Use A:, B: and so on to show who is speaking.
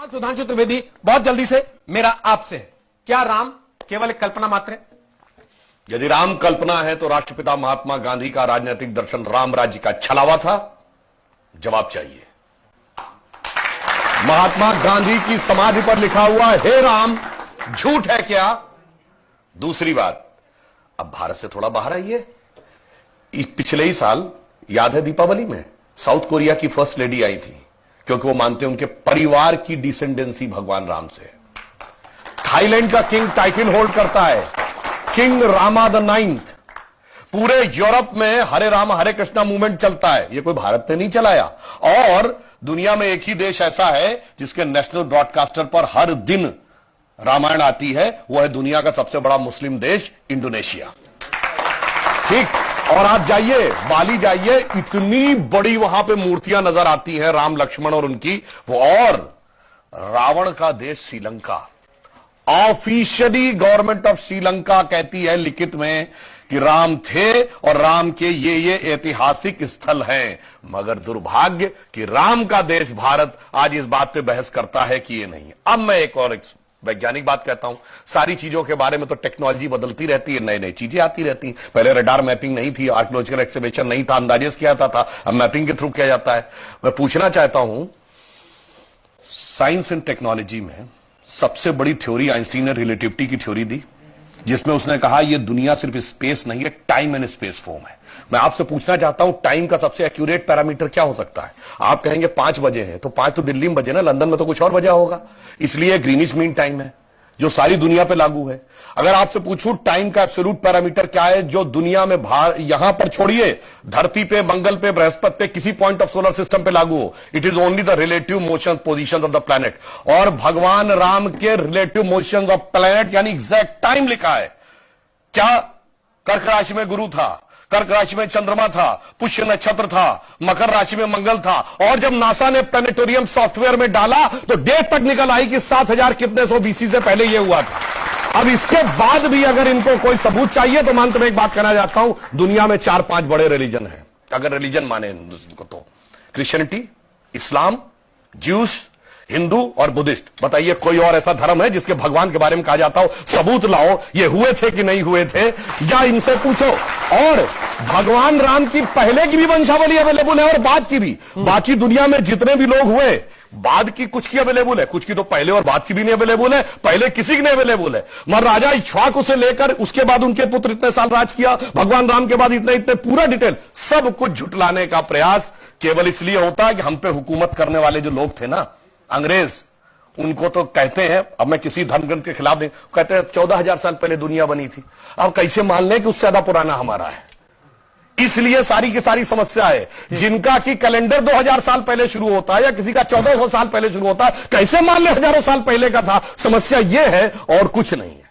A: सवाल सुधांशु त्रिवेदी, बहुत जल्दी से मेरा आपसे, क्या राम केवल एक कल्पना मात्र है?
B: यदि राम कल्पना है तो राष्ट्रपिता महात्मा गांधी का राजनीतिक दर्शन राम राज्य का छलावा था? जवाब चाहिए। महात्मा गांधी की समाधि पर लिखा हुआ हे राम झूठ है क्या? दूसरी बात, अब भारत से थोड़ा बाहर आइए। पिछले ही साल याद है दीपावली में साउथ कोरिया की फर्स्ट लेडी आई थी, क्योंकि वो मानते हैं उनके परिवार की डिसेंडेंसी भगवान राम से। थाईलैंड का किंग टाइटल होल्ड करता है, किंग रामा द 9th। पूरे यूरोप में हरे राम हरे कृष्णा मूवमेंट चलता है, ये कोई भारत ने नहीं चलाया। और दुनिया में एक ही देश ऐसा है जिसके नेशनल ब्रॉडकास्टर पर हर दिन रामायण आती है, वो है दुनिया का सबसे बड़ा मुस्लिम देश इंडोनेशिया। ठीक, और आप जाइए बाली जाइए, इतनी बड़ी वहां पे मूर्तियां नजर आती हैं राम लक्ष्मण और उनकी वो। और रावण का देश Sri Lanka, officially government of Sri Lanka कहती है लिखित में कि राम थे और राम के ये ऐतिहासिक स्थल हैं, मगर दुर्भाग्य कि राम का देश भारत आज इस बात पे बहस करता है कि ये नहीं। अब मैं एक और वैज्ञानिक बात कहता हूं, सारी चीजों के बारे में तो टेक्नोलॉजी बदलती रहती है, नई नई चीजें आती रहती हैं। पहले रडार मैपिंग नहीं थी, आर्कियोलॉजिकल एक्सकवेशन नहीं था, अंदाजे किया जाता था, अब मैपिंग के थ्रू किया जाता है। मैं पूछना चाहता हूं, साइंस एंड टेक्नोलॉजी में सबसे बड़ी थ्योरी आइंस्टीन ने रिलेटिविटी की थ्योरी दी, जिसमें उसने कहा यह दुनिया सिर्फ स्पेस नहीं है, टाइम एंड स्पेस फॉर्म है। मैं आपसे पूछना चाहता हूं, टाइम का सबसे एक्यूरेट पैरामीटर क्या हो सकता है? आप कहेंगे 5 बजे हैं, तो 5 तो दिल्ली में बजे ना, लंदन में तो कुछ और वजह होगा, इसलिए ग्रीनिच मीन टाइम है जो सारी दुनिया पे लागू है। अगर आपसे पूछूं टाइम का एब्सोल्यूट पैरामीटर क्या है जो दुनिया में यहां पर छोड़िए, धरती पे, मंगल पे, बृहस्पति पे, किसी पॉइंट ऑफ सोलर सिस्टम पे लागू हो, it is only the relative motion position of the planet. और भगवान राम के रिलेटिव मोशन ऑफ प्लैनेट यानी एग्जैक्ट टाइम लिखा है। क्या कर्क राशि में गुरु था, कर्क राशि में चंद्रमा था, पुष्य नक्षत्र था, मकर राशि में मंगल था, और जब नासा ने प्लैनेटोरियम सॉफ्टवेयर में डाला तो डेट तक निकल आई कि 7000 कितने सौ बीसी से पहले यह हुआ था। अब इसके बाद भी अगर इनको कोई सबूत चाहिए तो मैं अंत में एक बात कहना चाहता हूं, दुनिया में 4-5 बड़े रिलीजन हैं, अगर रिलीजन माने को तो क्रिश्चियनिटी, इस्लाम, ज्यूस, हिंदू और बुद्धिस्ट। बताइए कोई और ऐसा धर्म है जिसके भगवान के बारे में कहा जाता हो सबूत लाओ ये हुए थे कि नहीं हुए थे, या इनसे पूछो। और भगवान राम की पहले की भी वंशावली अवेलेबल है और बाद की भी। बाकी दुनिया में जितने भी लोग हुए, बाद की कुछ की अवेलेबल है, कुछ की तो पहले और बाद की भी नहीं अवेलेबल है, पहले किसी की नहीं अवेलेबल है। मगर राजा इक्ष्वाकु से लेकर उसके बाद उनके पुत्र इतने साल राज किया, भगवान राम के बाद इतने पूरा डिटेल सब कुछ झुटलाने का प्रयास केवल इसलिए होता है कि हम पे हुकूमत करने वाले जो लोग थे ना, अंग्रेज, उनको तो कहते हैं, अब मैं किसी धर्म ग्रंथ के खिलाफ नहीं, कहते हैं 14,000 साल पहले दुनिया बनी थी। अब कैसे मान लें कि उससे ज्यादा पुराना हमारा है? इसलिए सारी की सारी समस्या है। जिनका कि कैलेंडर 2000 साल पहले शुरू होता है या किसी का 1400 साल पहले शुरू होता है, कैसे मान ले हजारों साल पहले का था? समस्या यह है और कुछ नहीं है।